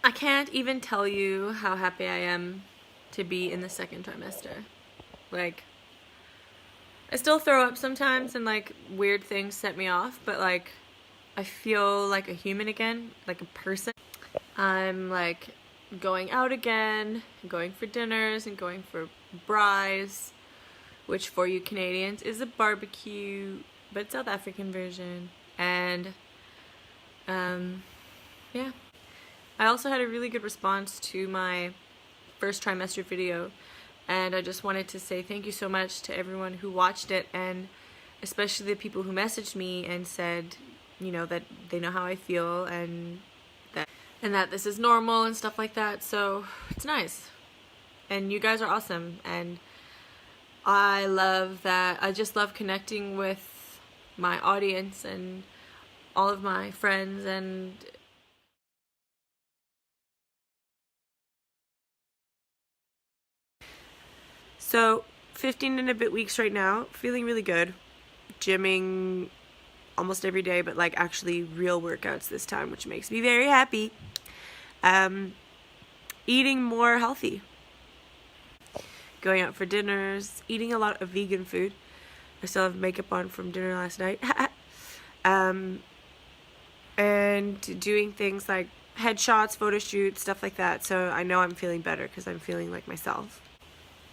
I can't even tell you how happy I am to be in the second trimester. Like, I still throw up sometimes and like weird things set me off, but like I feel like a human again, like a person. I'm like going out again, going for dinners and going for braais, which for you Canadians is a barbecue, but South African version. And yeah. I also had a really good response to my first trimester video, and I just wanted to say thank you so much to everyone who watched it, and especially the people who messaged me and said, you know, that they know how I feel and that this is normal and stuff like that. So it's nice, and you guys are awesome, and I love that. I just love connecting with my audience and all of my friends. And so 15 and a bit weeks right now, feeling really good. Gymming almost every day, but like actually real workouts this time, which makes me very happy. Eating more healthy. Going out for dinners, eating a lot of vegan food. I still have makeup on from dinner last night. And doing things like headshots, photo shoots, stuff like that. So I know I'm feeling better because I'm feeling like myself.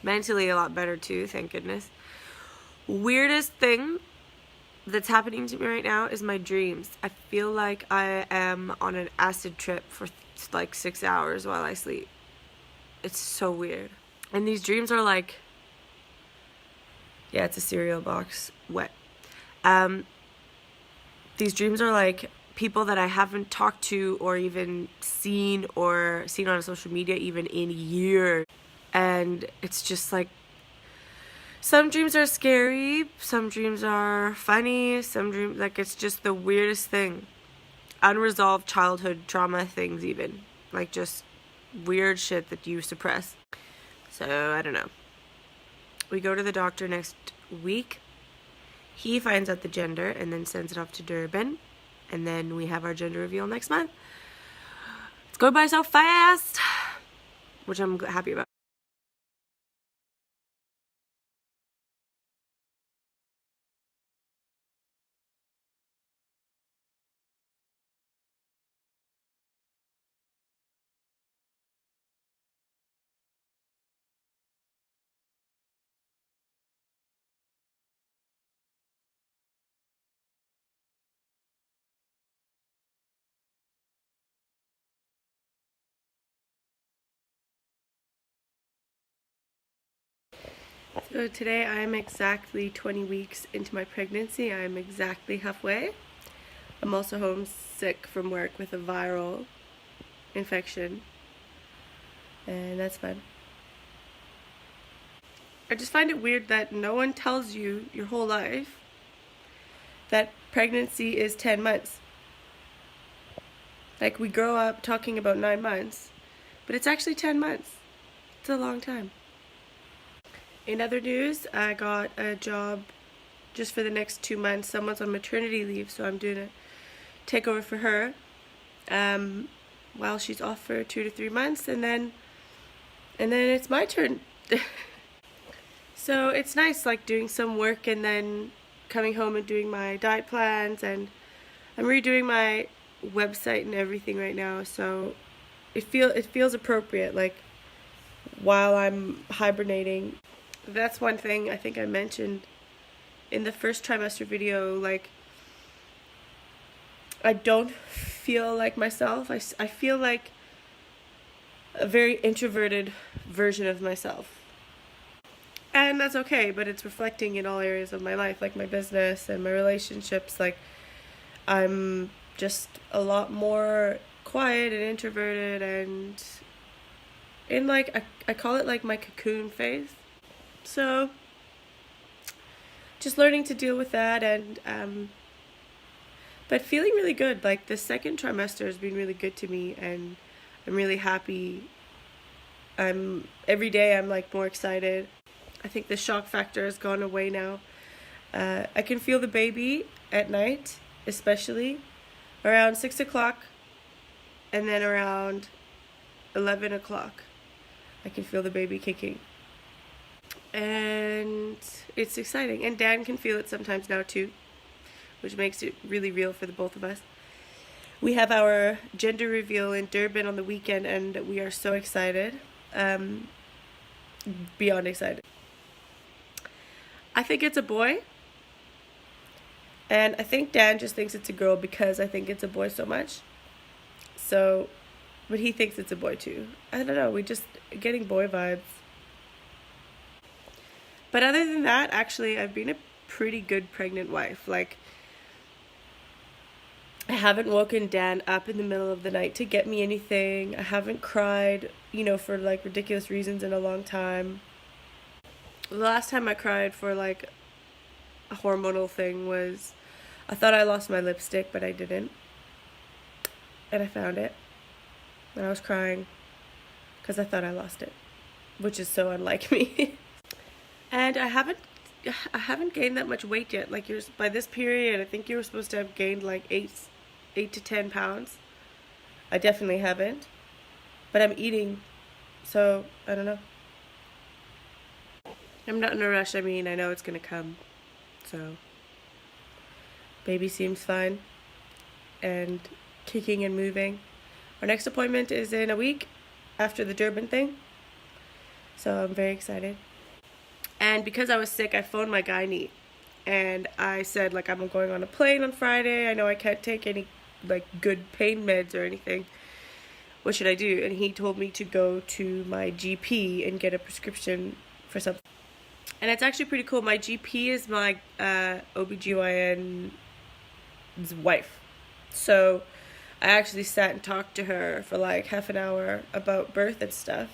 Mentally a lot better too, thank goodness. Weirdest thing that's happening to me right now is my dreams. I feel like I am on an acid trip for like 6 hours while I sleep. It's so weird. And these dreams are like, yeah, it's a cereal box, wet. These dreams are like people that I haven't talked to or even seen on social media even in years. And it's just like, some dreams are scary, some dreams are funny, some dreams, like, it's just the weirdest thing. Unresolved childhood trauma things even. Like, just weird shit that you suppress. So, I don't know. We go to the doctor next week. He finds out the gender and then sends it off to Durban. And then we have our gender reveal next month. It's going by so fast, which I'm happy about. So today I am exactly 20 weeks into my pregnancy. I am exactly halfway. I'm also homesick from work with a viral infection, and that's fun. I just find it weird that no one tells you your whole life that pregnancy is 10 months. Like, we grow up talking about 9 months, but it's actually 10 months. It's a long time. In other news, I got a job just for the next 2 months. Someone's on maternity leave, so I'm doing a takeover for her while she's off for 2 to 3 months, and then it's my turn. So it's nice, like, doing some work and then coming home and doing my diet plans, and I'm redoing my website and everything right now, so it feels appropriate, like, while I'm hibernating. That's one thing I think I mentioned in the first trimester video. Like, I don't feel like myself. I feel like a very introverted version of myself. And that's okay, but it's reflecting in all areas of my life, like my business and my relationships. Like, I'm just a lot more quiet and introverted, and in, like, I call it like my cocoon phase. So just learning to deal with that, and but feeling really good. Like, the second trimester has been really good to me, and I'm really happy. Every day I'm like more excited. I think the shock factor has gone away now. I can feel the baby at night, especially around 6 o'clock, and then around 11 o'clock. I can feel the baby kicking. And it's exciting. And Dan can feel it sometimes now too, which makes it really real for the both of us. We have our gender reveal in Durban on the weekend, and we are so excited. Beyond excited. I think it's a boy. And I think Dan just thinks it's a girl because I think it's a boy so much. So, but he thinks it's a boy too. I don't know, we just getting boy vibes. But other than that, actually, I've been a pretty good pregnant wife. Like, I haven't woken Dan up in the middle of the night to get me anything. I haven't cried, for like ridiculous reasons in a long time. The last time I cried for like a hormonal thing was, I thought I lost my lipstick, but I didn't. And I found it. And I was crying because I thought I lost it, which is so unlike me. And I haven't gained that much weight yet. Like, by this period, I think you were supposed to have gained like 8 to 10 pounds. I definitely haven't. But I'm eating, so I don't know. I'm not in a rush. I mean, I know it's gonna come. So, baby seems fine and kicking and moving. Our next appointment is in a week after the Durban thing. So I'm very excited. And because I was sick, I phoned my gynae. And I said, like, I'm going on a plane on Friday. I know I can't take any, like, good pain meds or anything. What should I do? And he told me to go to my GP and get a prescription for something. And it's actually pretty cool. My GP is my OBGYN's wife. So I actually sat and talked to her for like half an hour about birth and stuff.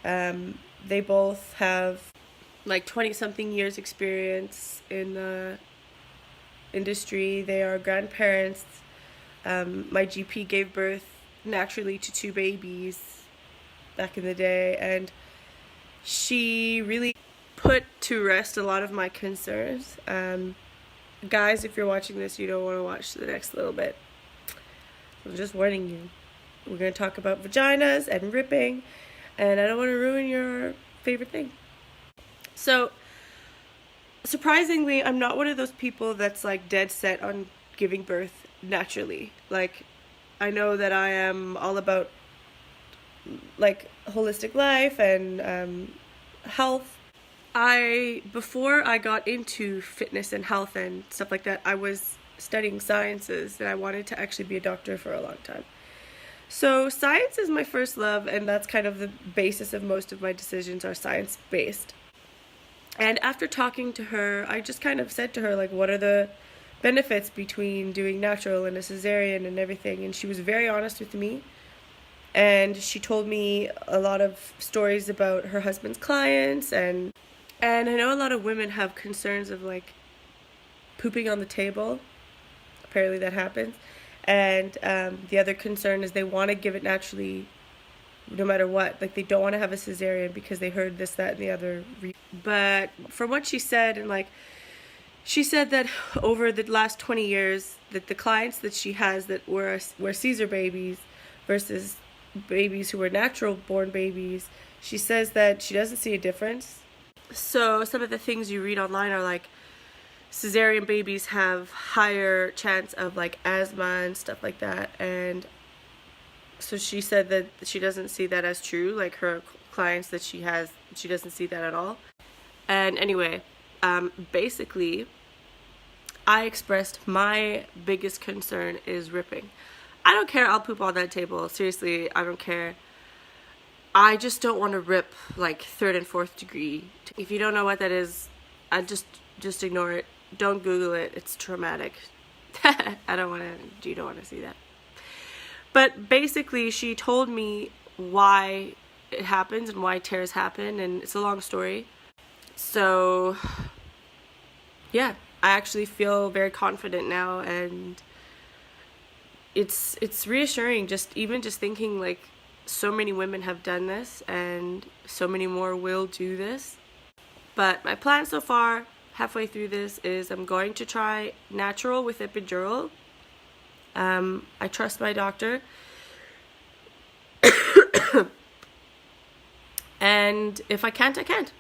They both have like 20-something years experience in the industry. They are grandparents. My GP gave birth naturally to 2 babies back in the day, and she really put to rest a lot of my concerns. Guys, if you're watching this, you don't want to watch the next little bit. I'm just warning you. We're going to talk about vaginas and ripping, and I don't want to ruin your favorite thing. So, surprisingly, I'm not one of those people that's like dead set on giving birth naturally. Like, I know that I am all about like holistic life and health. Before I got into fitness and health and stuff like that, I was studying sciences, and I wanted to actually be a doctor for a long time. So science is my first love, and that's kind of the basis of most of my decisions are science-based. And after talking to her, I just kind of said to her, like, what are the benefits between doing natural and a cesarean and everything? And she was very honest with me. And she told me a lot of stories about her husband's clients, and I know a lot of women have concerns of like pooping on the table. Apparently that happens. And the other concern is they want to give it naturally no matter what. Like, they don't want to have a cesarean because they heard this, that, and the other. But from what she said, and like, she said that over the last 20 years, that the clients that she has that were Caesar babies versus babies who were natural born babies, she says that she doesn't see a difference. So some of the things you read online are like, cesarean babies have higher chance of like asthma and stuff like that. And so she said that she doesn't see that as true. Like, her clients that she has, she doesn't see that at all. And anyway, basically, I expressed my biggest concern is ripping. I don't care, I'll poop on that table. Seriously, I don't care. I just don't want to rip like 3rd and 4th degree. If you don't know what that is, I just ignore it. Don't Google it. It's traumatic. You don't want to see that. But basically, she told me why it happens and why tears happen, and it's a long story. So, yeah, I actually feel very confident now, and it's reassuring even just thinking like so many women have done this and so many more will do this. But my plan so far, halfway through this, is I'm going to try natural with epidural. I trust my doctor. And if I can't, I can't.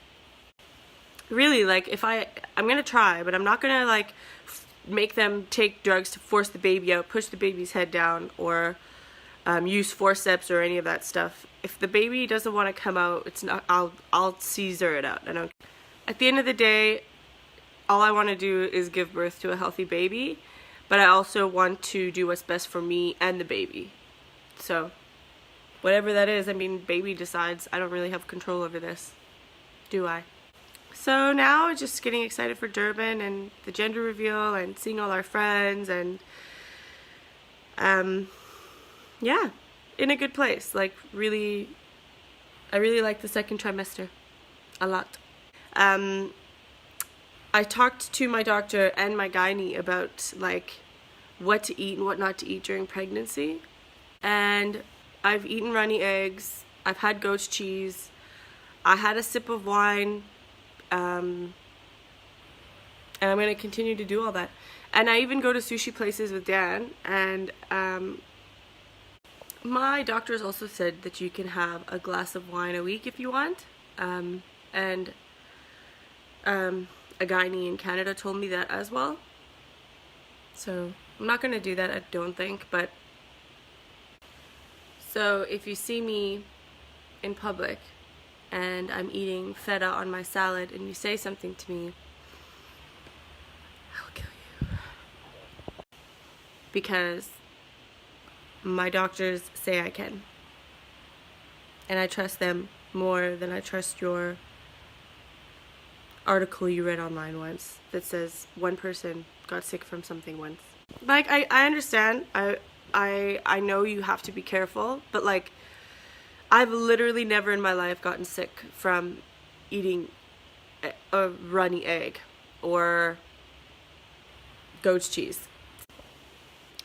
Really, like, I'm gonna try, but I'm not gonna, like, make them take drugs to force the baby out, push the baby's head down, or use forceps or any of that stuff. If the baby doesn't want to come out, it's not. I'll Caesar it out. At the end of the day, all I want to do is give birth to a healthy baby, but I also want to do what's best for me and the baby. So, whatever that is, I mean, baby decides. I don't really have control over this, do I? So now just getting excited for Durban and the gender reveal and seeing all our friends and yeah, in a good place. Like, really, I really like the second trimester a lot. I talked to my doctor and my gynae about, like, what to eat and what not to eat during pregnancy, and I've eaten runny eggs, I've had goat's cheese, I had a sip of wine, and I'm going to continue to do all that. And I even go to sushi places with Dan, and my doctors also said that you can have a glass of wine a week if you want, and a gynae in Canada told me that as well. So I'm not going to do that, I don't think, but so if you see me in public and I'm eating feta on my salad and you say something to me, I'll kill you. Because my doctors say I can. And I trust them more than I trust your article you read online once that says one person got sick from something once. Like, I understand. I know you have to be careful, but, like, I've literally never in my life gotten sick from eating a runny egg or goat's cheese.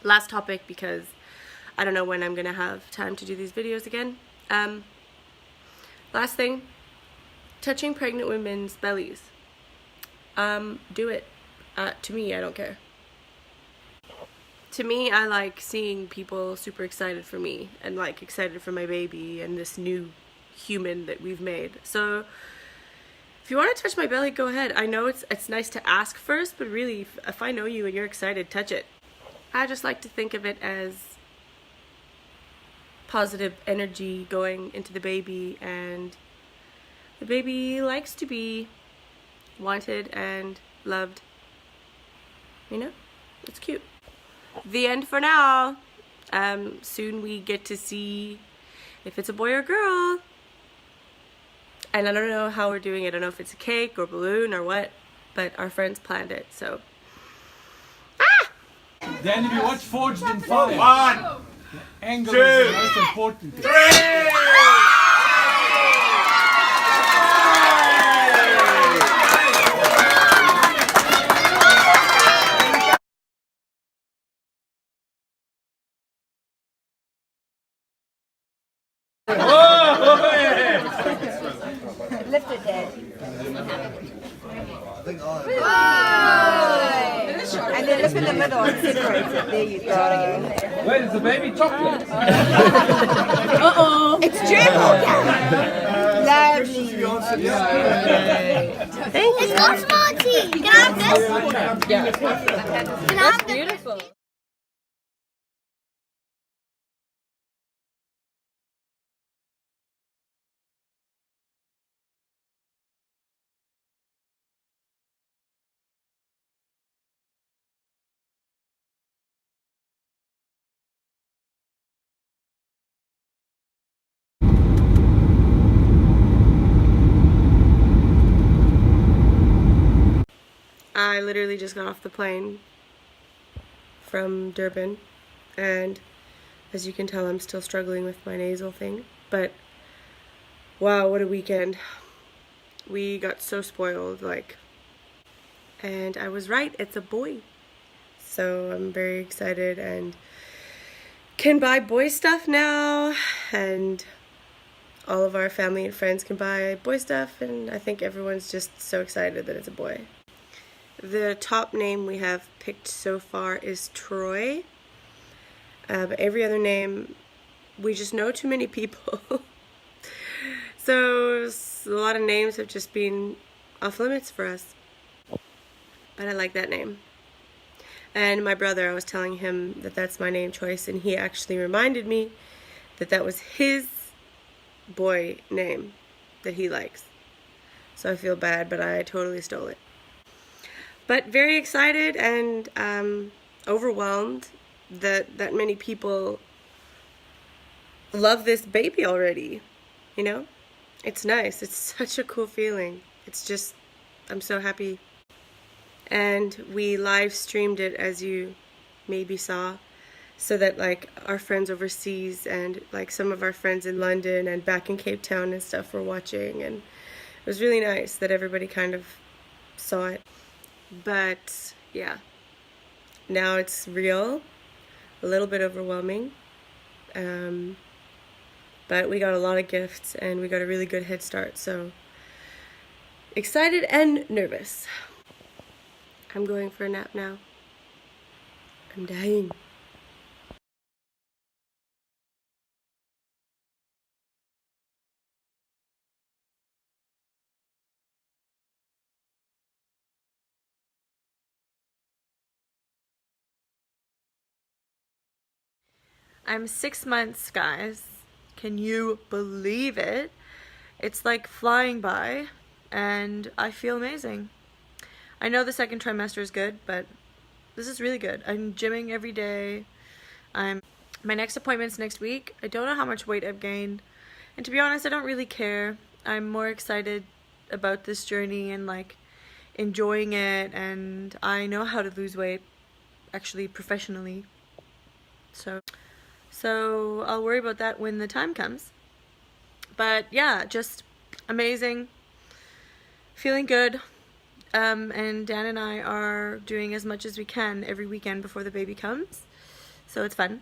Last topic, because I don't know when I'm gonna have time to do these videos again. Last thing, touching pregnant women's bellies. Do it. To me, I don't care. To me, I like seeing people super excited for me and, like, excited for my baby and this new human that we've made. So if you want to touch my belly, go ahead. I know it's nice to ask first, but really, if I know you and you're excited, touch it. I just like to think of it as positive energy going into the baby, and the baby likes to be wanted and loved. You know? It's cute. The end for now. Soon we get to see if it's a boy or girl. And I don't know how we're doing it. I don't know if it's a cake or balloon or what, but our friends planned it, so. Ah! Then if you watch Forged in Fire, 1, angle 2, is the most important thing. 3. Lift it, Dad. And then look in the middle and separate it. There you go. Wait, is the baby chocolate? Uh-oh. It's gerbil. Lovely. It's not Smarty. Can I have this? Yeah. Can I have this? Beautiful. I literally just got off the plane from Durban, and as you can tell, I'm still struggling with my nasal thing, but wow, what a weekend. We got so spoiled, like, and I was right, it's a boy. So I'm very excited and can buy boy stuff now, and all of our family and friends can buy boy stuff, and I think everyone's just so excited that it's a boy. The top name we have picked so far is Troy. But every other name, we just know too many people. So a lot of names have just been off limits for us. But I like that name. And my brother, I was telling him that that's my name choice, and he actually reminded me that that was his boy name that he likes. So I feel bad, but I totally stole it. But very excited and overwhelmed that many people love this baby already, you know? It's nice. It's such a cool feeling. It's just, I'm so happy. And we live streamed it, as you maybe saw, so that like our friends overseas and like some of our friends in London and back in Cape Town and stuff were watching, and it was really nice that everybody kind of saw it. But yeah, now it's real, a little bit overwhelming, but we got a lot of gifts and we got a really good head start, so excited and nervous. I'm going for a nap now. I'm dying. I'm 6 months, guys. Can you believe it? It's like flying by, and I feel amazing. I know the second trimester is good, but this is really good. I'm gymming every day. My next appointment's next week. I don't know how much weight I've gained, and to be honest, I don't really care. I'm more excited about this journey and like enjoying it, and I know how to lose weight, actually professionally. So I'll worry about that when the time comes. But yeah, just amazing. Feeling good. And Dan and I are doing as much as we can every weekend before the baby comes. So it's fun.